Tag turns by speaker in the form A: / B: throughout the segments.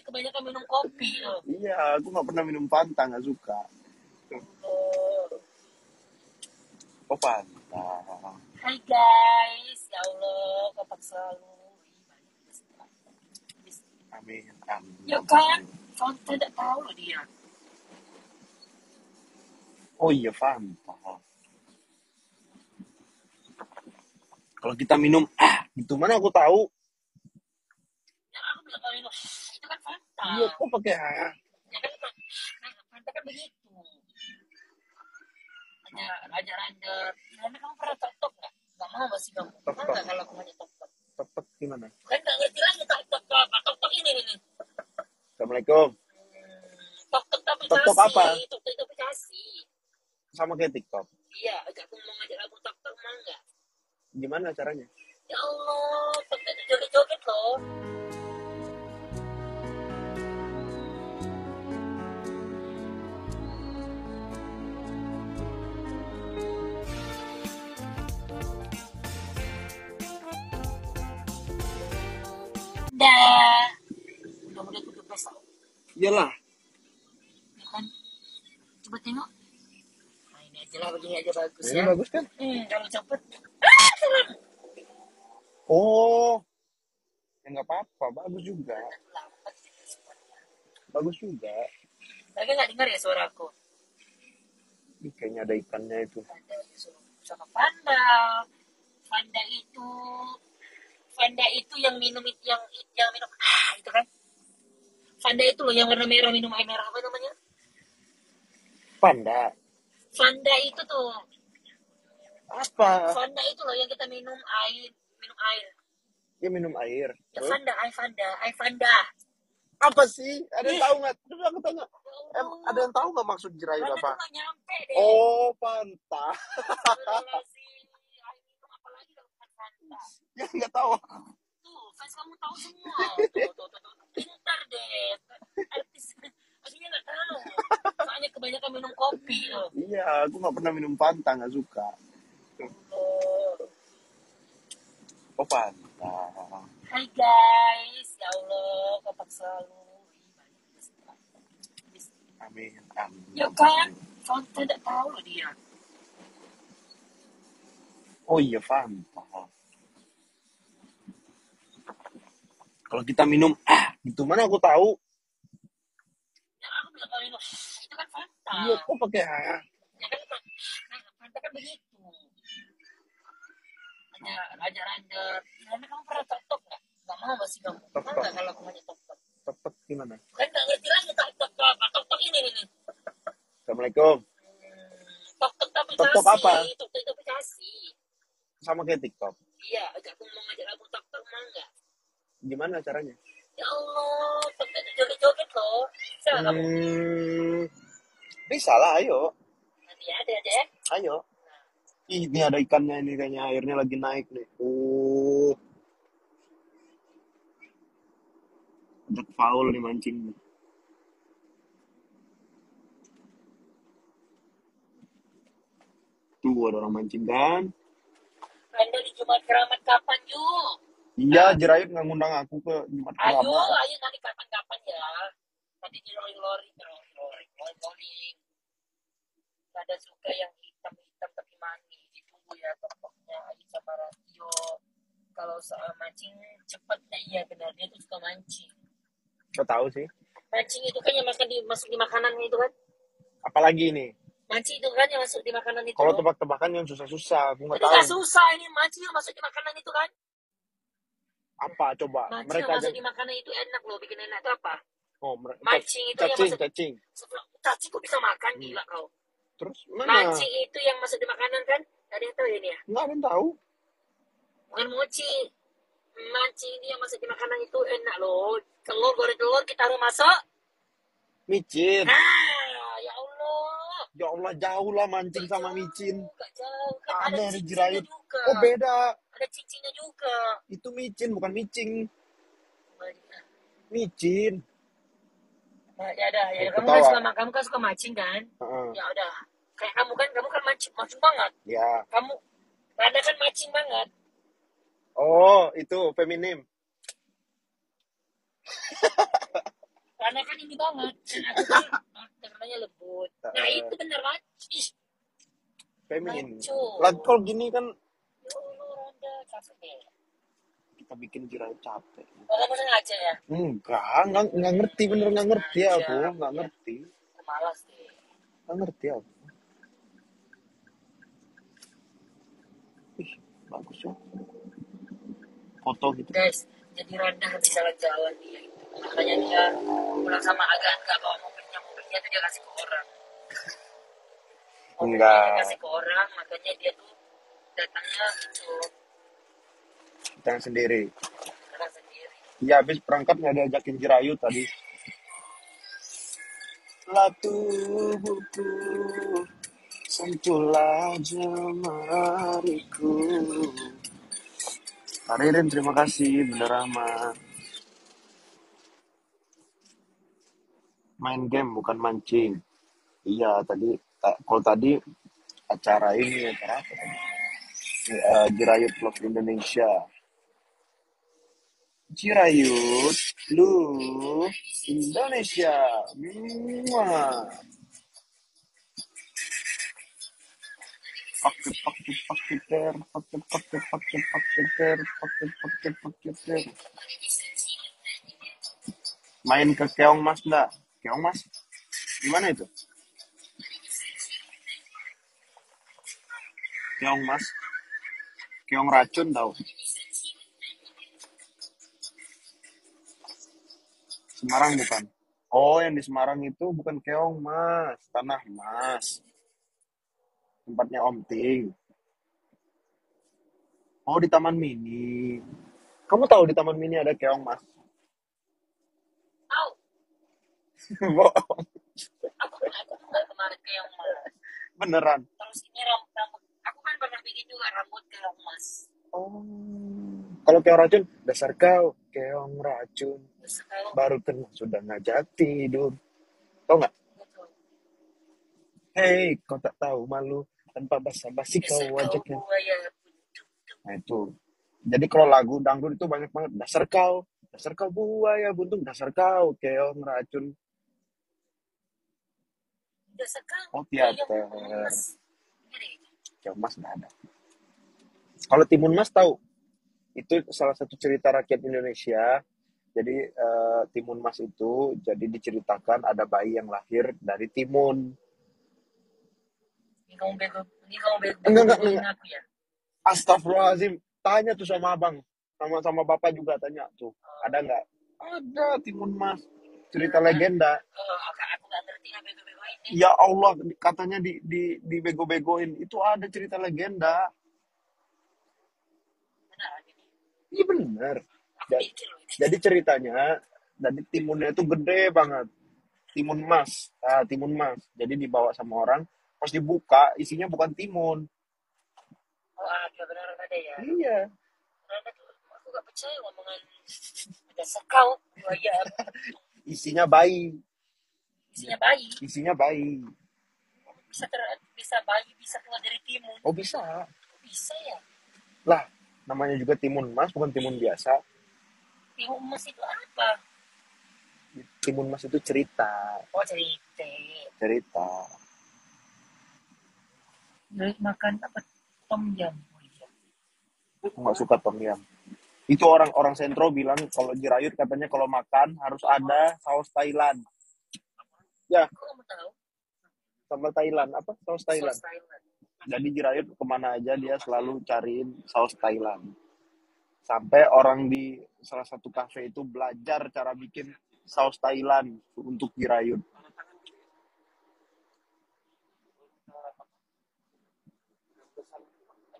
A: kebanyakan minum kopi loh.
B: Iya, aku nggak pernah minum Fanta, nggak suka. Oh, Fanta.
A: Hai guys, ya Allah, kotak selalu.
B: Amin, amin.
A: Ya kan, Fanta tidak tahu loh dia.
B: Oh iya, Fanta. Kalau kita minum, gitu mana aku tahu.
A: Ya aku bilang kalau minum, itu kan Fanta.
B: Iya, kok pakai
A: Ya kan, Fanta kan begitu. Raja-raja. Karena kamu pernah tok-tok nggak? Nggak mau masih kamu. Mau
B: Tok-tok.
A: nggak kalau aku hanya tok-tok?
B: Tok gimana?
A: Kan nggak ngerti lagi tok-tok apa. Tok-tok ini nih.
B: Assalamualaikum.
A: Tok-tok
B: Tok-tok
A: aplikasi.
B: apa?
A: Tok-tok itu aplikasi.
B: Sama kayak TikTok.
A: Iya, aku mau ngajak kamu tok-tok, mau nggak?
B: Gimana caranya?
A: Ya Allah, tok-tok itu joget-joget loh. Dah. Udah tutup pesta.
B: Iyalah.
A: Ya kan? Coba tengok. Nah, ini aja lah, begini aja bagus
B: Ini
A: ya.
B: bagus kan?
A: Kalau cepet.
B: Oh, ya nggak apa-apa, bagus juga.
A: Lambat sih responnya.
B: Bagus juga.
A: Lagi nggak dengar ya suaraku?
B: Ih, kayaknya ada ikannya itu.
A: Ada sama panda. Panda itu yang minum yang minum itu kan? Panda itu loh yang warna merah, minum air merah, apa namanya?
B: Panda.
A: Panda itu tuh.
B: Apa?
A: Fanda itu loh yang kita minum air.
B: Dia minum air.
A: Ya
B: Terus?
A: Fanda.
B: Apa sih? Ada yang tahu nggak? Coba aku tanya. Ada yang tahu nggak maksud jerayut
A: Fanda
B: apa?
A: tuh nggak nyampe deh.
B: Oh, Fanta.
A: Air minum apa lagi kalau bukan Fanda?
B: Ya nggak tahu.
A: Tuh, fans kamu tahu semua. Tuh. Pintar deh. Artis. Maksudnya nggak tahu. Soalnya kebanyakan minum kopi loh.
B: Iya, aku nggak pernah minum Fanta, nggak suka. Oh, Fanta.
A: Hai guys, ya Allah, kotak selalu.
B: Amin, amin.
A: Ya kan, Fanta tidak tahu loh dia.
B: Oh iya, Fanta. Kalau kita minum, gitu mana aku tahu.
A: Ya aku bilang kalau minum, itu kan Fanta.
B: Iya, kok pakai
A: Ya kan, Fanta kan begitu. Raja-raja. Karena kamu pernah tok-tok nggak? Nggak mau masih kamu. Mau nggak kalau aku hanya tok-tok?
B: Tok gimana?
A: Kan nggak ngerti lagi tok-tok apa. Tok-tok ini nih.
B: Assalamualaikum.
A: Tok-tok aplikasi.
B: Tok-tok apa?
A: Tok-tok itu aplikasi.
B: Sama kayak TikTok.
A: Iya, aku mau ngajak kamu tok-tok, mau nggak?
B: Gimana caranya?
A: Ya Allah, tok-tok itu joget-joget loh. Bisa nggak kamu?
B: Bisa lah, ayo.
A: Nanti ada aja ya.
B: Ayo. Ih, ini ada ikannya ini, kayaknya airnya lagi naik nih. Oh. Ada foul nih mancing. Tuh ada orang mancing kan?
A: Anda di Jumat Keramat kapan, Ju?
B: Iya, jerayut nggak ngundang aku ke Jumat
A: Ayo
B: Keramat.
A: nanti kapan-kapan ya. Nanti di loring. Ada suka yang hitam-hitam tapi manis. Ditunggu ya topoknya Ayu sama Radio. Kalau soal mancing cepet ya, iya benar, dia tuh suka mancing.
B: Kau tahu sih.
A: Mancing itu kan yang masuk di makanan itu kan?
B: Apalagi ini?
A: Mancing itu kan yang masuk di makanan itu.
B: Kalau tebak-tebakan yang susah-susah, aku nggak
A: Itu
B: tahu.
A: nggak susah, ini mancing yang masuk di makanan itu kan?
B: Apa coba?
A: Mancing
B: Mereka
A: yang masuk di makanan itu enak loh, bikin enak itu apa?
B: Oh,
A: mancing itu yang masuk.
B: Cacing.
A: Cacing kok bisa makan, gila kau.
B: Terus mana?
A: Mancing itu yang masuk di makanan kan? Ada yang tahu ini ya?
B: Nggak ada yang tahu.
A: Bukan mochi. Mancing ini yang masuk di makanan itu enak loh. Goreng telur kita harus masak.
B: Micin.
A: Ya Allah.
B: Ya Allah, jauh lah mancing
A: Gak
B: sama
A: jauh,
B: micin.
A: Gak jauh. Kan ada cincinnya
B: jerayut
A: juga.
B: Oh, beda.
A: Ada cincinnya juga.
B: Itu micin, bukan micing.
A: Banyak.
B: Micin.
A: Nah, ya udah, ya
B: Oh,
A: kamu kan suka mancing kan? Ya udah. Kayak kamu kan mancing banget.
B: Ya.
A: Kamu Rada kan mancing banget.
B: Oh, itu feminim.
A: ini banget. Dan aku kan tekanannya lembut. Nah itu bener kan? Ih,
B: Feminin.
A: maco.
B: Lah kalau gini kan
A: Ya Allah, Ronda capek deh.
B: kita bikin Jirayut capek.
A: Oh, kamu sengaja ya?
B: Enggak ngerti, bener nggak ngerti
A: Sengaja,
B: aku, nggak
A: ya.
B: ngerti,
A: Aku malas deh.
B: nggak ngerti aku. Ih, bagus ya. Foto gitu.
A: Guys, jadi Ronda habis jalan-jalan dia itu. Makanya dia pulang sama agak bawa mobilnya tuh dia kasih ke orang. Mobilnya dia
B: Enggak,
A: kasih ke orang, makanya dia tuh datangnya itu
B: kita sendiri.
A: orang sendiri.
B: Ya habis berangkat nggak diajakin Jirayut tadi. Tubuhku sentuhlah jemariku. Karirin terima kasih Bunda Rahma. Main game bukan mancing. Iya tadi kalau tadi acara apa tadi? Jirayut Vlog Indonesia. Jirayut lu Indonesia. Muah. Pakai. Main ke Keong Mas enggak? Keong Mas? Gimana itu? Keong Mas? Keong racun tahu? Semarang bukan? Oh, yang di Semarang itu bukan Keong Mas, Tanah Mas. Tempatnya Om Ting. Oh, di Taman Mini. Kamu tahu di Taman Mini ada Keong Mas?
A: Tahu,
B: Bohong.
A: aku nggak kemarin ke yang mas.
B: Beneran.
A: Terus ini rambut, aku kan pernah bikin juga rambut ke yang mas.
B: Oh. Kalau keong racun, dasar kau keong racun.
A: Terus kalau
B: Baru kenal sudah ngajak tidur. Tahu nggak?
A: gitu,
B: Hei, kau tak tahu malu tanpa basa-basi kau
A: dasar kau
B: wajaknya.
A: buaya.
B: Nah itu. Jadi kalau lagu dangdut itu banyak banget. Dasar kau buaya buntung, dasar kau keong racun.
A: Dasar kau
B: Oh
A: buaya
B: teater.
A: mas. Gini,
B: Keong Mas nggak ada. Kalau Timun Mas tahu, itu salah satu cerita rakyat Indonesia. Jadi Timun Mas itu jadi diceritakan ada bayi yang lahir dari timun.
A: ini kamu
B: Enggak.
A: begoin aku ya.
B: Astagfirullahaladzim. Tanya tuh sama abang. Sama bapak juga tanya tuh.
A: Oh,
B: Ada nggak? Ada Timun Mas.
A: ya,
B: Cerita legenda.
A: aku nggak ngerti apa begoin deh.
B: Ya Allah, katanya di bego-begoin. Itu ada cerita legenda.
A: Benar ini.
B: Iya bener.
A: Aku
B: Ja-
A: pikir loh ini.
B: Jadi ceritanya, jadi timunnya itu gede banget. Timun emas. Timun emas. Jadi dibawa sama orang. Pas dibuka, isinya bukan timun.
A: Oh ada benar ada ya.
B: Iya.
A: Karena tuh aku nggak percaya ngomongan dasar kau buaya.
B: Isinya bayi.
A: Isinya bayi.
B: Isinya bayi.
A: Bisa bayi bisa keluar dari timun.
B: Oh bisa.
A: Bisa ya.
B: Lah, namanya juga timun emas, bukan timun biasa.
A: Timun emas itu apa?
B: Timun emas itu cerita.
A: Oh cerita.
B: Cerita.
A: Dari makan apa? Tom yum. Oh iya.
B: Aku nggak suka tom yum. Itu orang-orang sentro bilang kalau Jirayut katanya kalau makan harus ada saus Thailand. Ya,
A: Kok kamu tahu?
B: sambal Thailand. Apa? Saus Thailand.
A: Sos Thailand.
B: Jadi Jirayut kemana aja dia selalu cariin saus Thailand. Sampai orang di salah satu kafe itu belajar cara bikin saus Thailand untuk Jirayut.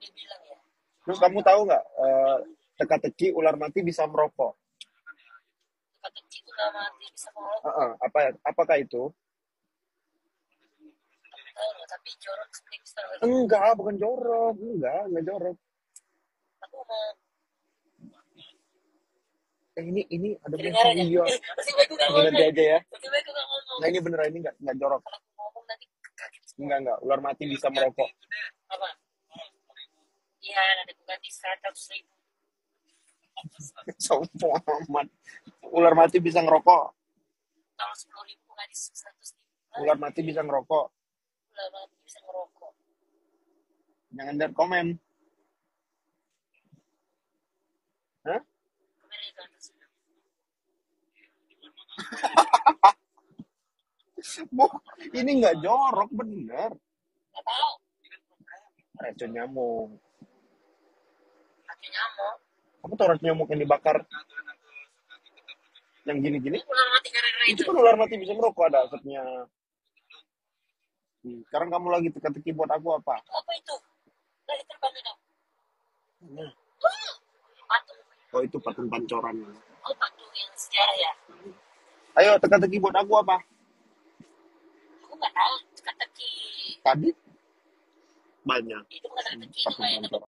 A: Dia bilang ya.
B: Terus kamu tahu nggak teka-teki ular mati bisa merokok?
A: Kata Ciku nggak mati bisa merokok.
B: Apakah itu?
A: Tahu nggak? Tapi jorok tipster.
B: Enggak, bukan jorok. Enggak jorok.
A: Aku mau
B: Ini ada
A: kedengaran ya.
B: iya.
A: Masih baik nggak
B: Ini nanti
A: ngomong.
B: aja ya.
A: Masih baik nggak ngomong.
B: Nah ini beneran ini enggak jorok.
A: Kalau aku ngomong nanti kaget semua.
B: Enggak. Ular mati bisa merokok.
A: Apa? Iya, nanti aku ganti 100.000.
B: Sombong amat. Ular mati bisa ngerokok.
A: Kalau 10.000 nggak di 100.000.
B: Ular mati bisa ngerokok.
A: Ular mati bisa ngerokok.
B: Jangan lihat komen. Hah?
A: Kamera itu atas.
B: Bu, ini nggak jorok bener.
A: Nggak tahu.
B: Racun nyamuk.
A: Racun nyamuk.
B: Kamu tahu racun nyamuk yang dibakar? Yang gini-gini?
A: Ular mati gara-gara
B: Itu
A: itu.
B: kan ular mati bisa merokok, ada asapnya. Sekarang kamu lagi teka-teki buat aku apa?
A: Apa itu? Dari tempat itu.
B: Nah,
A: Patung.
B: oh itu patung pancoran.
A: Oh, patung yang sejarah ya.
B: Ayo teka-teki buat aku apa?
A: Aku nggak tahu. Teka-teki.
B: Tadi banyak
A: Itu bukan teka-teki. Itu
B: patung
A: kayak
B: pancoran.